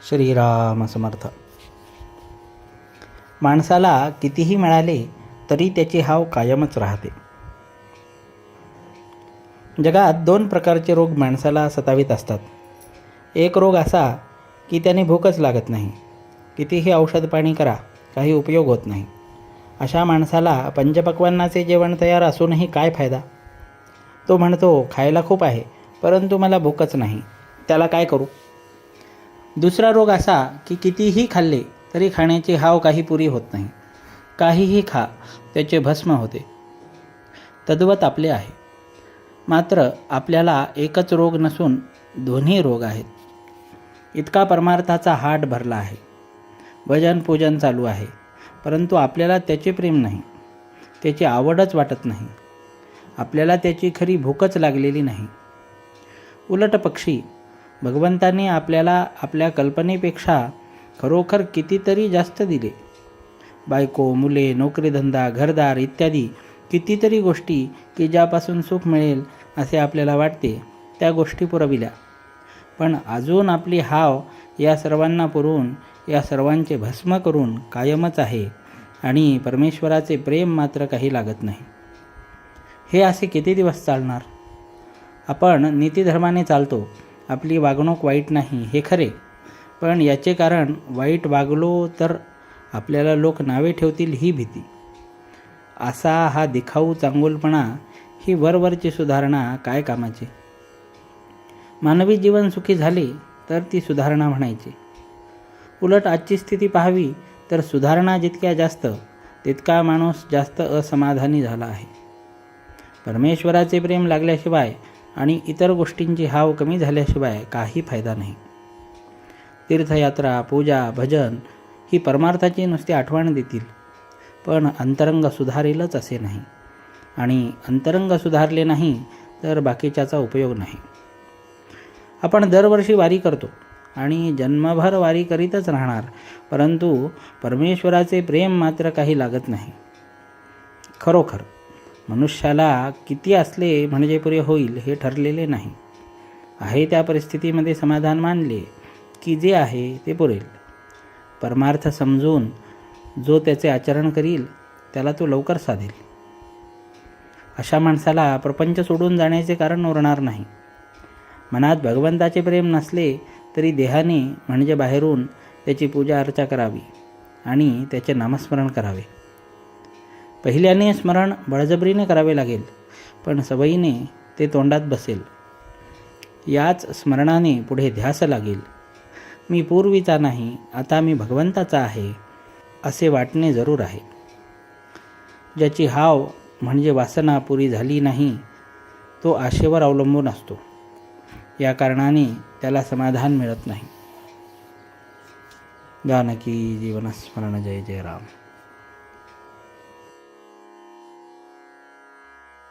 श्रीराम समर्थ. माणसाला कितीही मिळाले तरी त्याची हाव कायमच राहते. जगात 2 प्रकारचे रोग माणसाला सतावीत असतात. एक रोग असा की त्याने भूकच लागत नाही. कितीही औषध पाणी करा, काही उपयोग होत नाही. अशा माणसाला पंचपक्वान्नाचे जेवण तयार असूनही काय फायदा? तो म्हणतो खायला खूप आहे, परंतु मला भूकच नाही, त्याला काय करू? दुसरा रोग असा की कितीही खाल्ले तरी खाण्याची हाव काही पुरी होत नाही. काहीही खा, त्याचे भस्म होते. तद्वत आपले आहे. मात्र आपल्याला एकच रोग नसून दोन्ही रोग आहेत. इतका परमार्थाचा हाट भरला आहे, भजन पूजन चालू आहे, परंतु आपल्याला त्याचे प्रेम नाही, त्याची आवडच वाटत नाही. आपल्याला त्याची खरी भूकच लागलेली नाही. उलट पक्षी भगवंताने आपल्याला आपल्या कल्पनेपेक्षा खरोखर कितीतरी जास्त दिले. बायको, मुले, नोकरीधंदा, घरदार इत्यादी कितीतरी गोष्टी की ज्यापासून सुख मिळेल असे आपल्याला वाटते, त्या गोष्टी पुरविल्या. पण अजून आपली हाव या सर्वांना पुरवून, या सर्वांचे भस्म करून कायमच आहे आणि परमेश्वराचे प्रेम मात्र काही लागत नाही. हे असे किती दिवस चालणार? आपण नीतिधर्माने चालतो, आपली वागणूक वाईट नाही हे खरे, पण याचे कारण वाईट वागलो तर आपल्याला लोक नावे ठेवतील ही भीती. असा हा दिखाऊ चांगुलपणा, ही वरवरची सुधारणा काय कामाची? मानवी जीवन सुखी झाले तर ती सुधारणा म्हणायची. उलट आजची स्थिती पाहावी तर सुधारणा जितक्या जास्त तितका माणूस जास्त असमाधानी झाला आहे. परमेश्वराचे प्रेम लागल्याशिवाय आणि इतर गोष्टींची हाव कमी झाल्याशिवाय काही फायदा नाही. तीर्थयात्रा, पूजा, भजन ही परमार्थाची नुसती आठवण देतील, पण अंतरंग सुधारेलच असे नाही. आणि अंतरंग सुधारले नाही तर बाकीच्याचा उपयोग नाही. आपण दरवर्षी वारी करतो आणि जन्मभर वारी करीतच राहणार, परंतु परमेश्वराचे प्रेम मात्र काही लागत नाही. खरोखर मनुष्याला किती असले म्हणजे पुरे होईल हे ठरलेले नाही. आहे त्या परिस्थितीमध्ये समाधान मानले की जे आहे ते पुरेल. परमार्थ समजून जो त्याचे आचरण करील त्याला तो लवकर साधेल. अशा माणसाला प्रपंच सोडून जाण्याचे कारण उरणार नाही. मनात भगवंताचे प्रेम नसले तरी देहाने म्हणजे बाहेरून त्याची पूजा अर्चा करावी आणि त्याचे नामस्मरण करावे. पहिल्याने स्मरण बळजबरीने करावे लागेल, पण सवयीने ते तोंडात बसेल. याच स्मरणाने पुढे ध्यास लागेल. मी पूर्वीचा नाही, आता मी भगवंताचा आहे असे वाटणे जरूर आहे. ज्याची हाव म्हणजे वासना पुरी झाली नाही तो आशेवर अवलंबून असतो. या कारणाने त्याला समाधान मिळत नाही. जानकी जीवनस्मरण. जय जय राम.